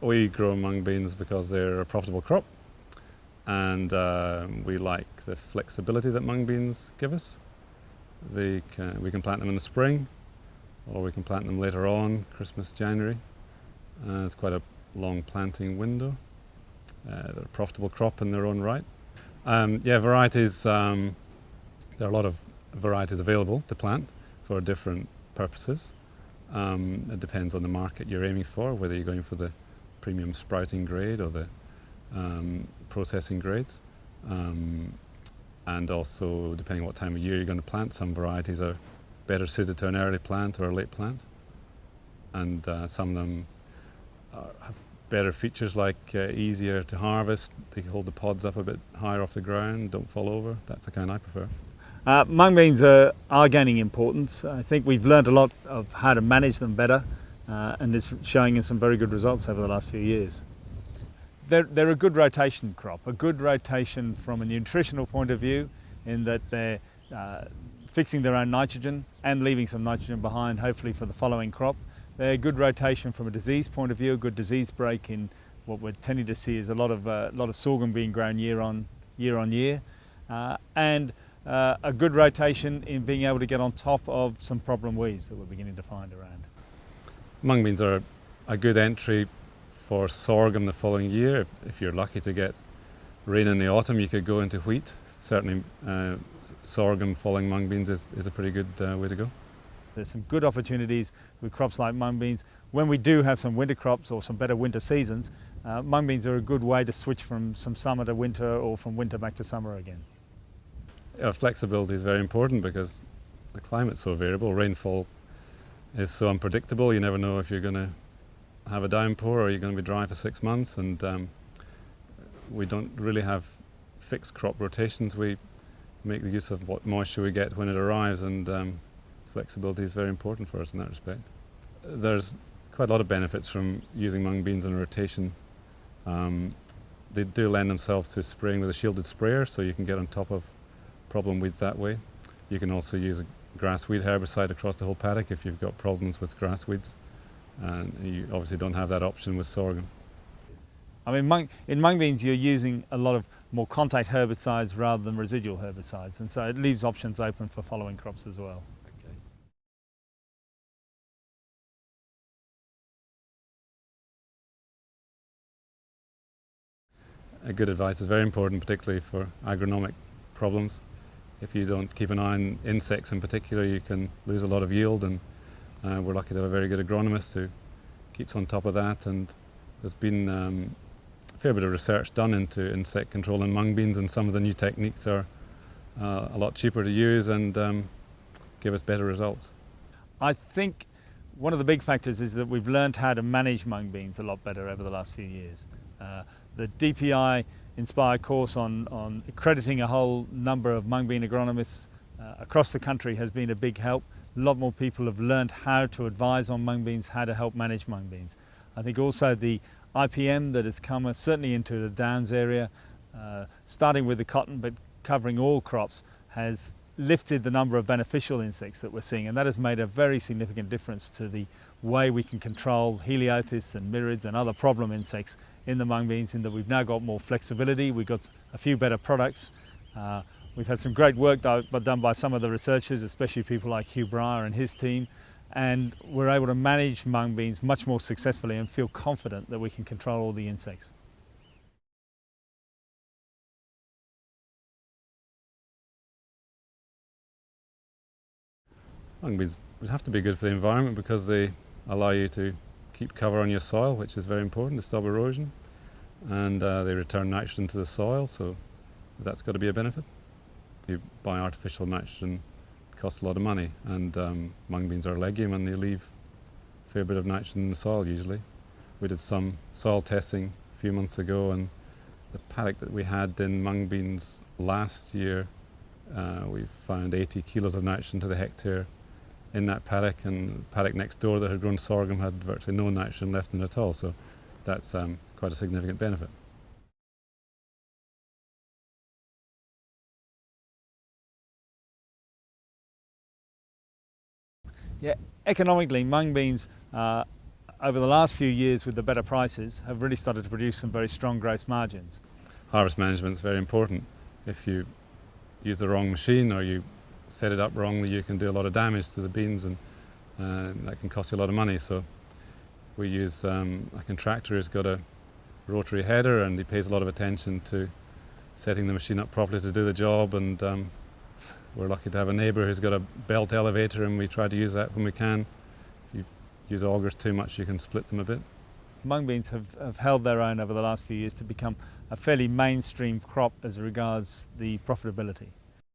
We grow mung beans because they're a profitable crop, and we like the flexibility that mung beans give us. We can plant them in the spring, or we can plant them later on, Christmas, January. It's quite a long planting window. They're a profitable crop in their own right. Varieties, there are a lot of varieties available to plant for different purposes. It depends on the market you're aiming for, whether you're going for the premium sprouting grade or the processing grades. And also, depending on what time of year you're going to plant, some varieties are better suited to an early plant or a late plant. And some of them have better features like easier to harvest. They hold the pods up a bit higher off the ground, don't fall over. That's the kind I prefer. Mung beans are gaining importance. I think we've learned a lot of how to manage them better, and it's showing us some very good results over the last few years. They're a good rotation crop, a good rotation from a nutritional point of view, in that they're fixing their own nitrogen and leaving some nitrogen behind, hopefully for the following crop. They're a good rotation from a disease point of view, a good disease break in what we're tending to see is a lot of sorghum being grown year on year, and a good rotation in being able to get on top of some problem weeds that we're beginning to find around. Mung beans are a good entry for sorghum the following year. If you're lucky to get rain in the autumn, you could go into wheat. Certainly sorghum following mung beans is a pretty good way to go. There's some good opportunities with crops like mung beans. When we do have some winter crops or some better winter seasons, mung beans are a good way to switch from some summer to winter or from winter back to summer again. Flexibility is very important because the climate's so variable. Rainfall is so unpredictable. You never know if you're going to have a downpour or you're going to be dry for 6 months, and we don't really have fixed crop rotations. We make the use of what moisture we get when it arrives, and flexibility is very important for us in that respect. There's quite a lot of benefits from using mung beans in a rotation. They do lend themselves to spraying with a shielded sprayer, so you can get on top of problem weeds that way. You can also use a grass weed herbicide across the whole paddock if you've got problems with grass weeds, and you obviously don't have that option with sorghum. I mean, in mung beans you're using a lot of more contact herbicides rather than residual herbicides, and so it leaves options open for following crops as well. Good advice is very important, particularly for agronomic problems. If you don't keep an eye on insects in particular, you can lose a lot of yield, and we're lucky to have a very good agronomist who keeps on top of that. And there's been a fair bit of research done into insect control in mung beans, and some of the new techniques are a lot cheaper to use and give us better results. I think one of the big factors is that we've learned how to manage mung beans a lot better over the last few years. The DPI Inspire course on accrediting a whole number of mung bean agronomists across the country has been a big help. A lot more people have learned how to advise on mung beans, how to help manage mung beans. I think also the IPM that has come certainly into the Downs area, starting with the cotton but covering all crops, has lifted the number of beneficial insects that we're seeing, and that has made a very significant difference to the way we can control Heliothis and mirids and other problem insects in the mung beans, in that we've now got more flexibility, we've got a few better products. We've had some great work done by some of the researchers, especially people like Hugh Breyer and his team, and we're able to manage mung beans much more successfully and feel confident that we can control all the insects. Mung beans would have to be good for the environment because they allow you to keep cover on your soil, which is very important to stop erosion, and they return nitrogen to the soil, so that's got to be a benefit. You buy artificial nitrogen, it costs a lot of money, and mung beans are a legume and they leave a fair bit of nitrogen in the soil usually. We did some soil testing a few months ago, and the paddock that we had in mung beans last year, we found 80 kilos of nitrogen to the hectare in that paddock, and the paddock next door that had grown sorghum had virtually no nitrogen left in it at all, so that's quite a significant benefit. Yeah, economically, mung beans over the last few years with the better prices, have really started to produce some very strong gross margins. Harvest management is very important. If you use the wrong machine or you set it up wrongly, you can do a lot of damage to the beans, and that can cost you a lot of money. So we use a contractor who's got a rotary header, and he pays a lot of attention to setting the machine up properly to do the job, and we're lucky to have a neighbour who's got a belt elevator, and we try to use that when we can. If you use augers too much, you can split them a bit. Mung beans have held their own over the last few years to become a fairly mainstream crop as regards the profitability.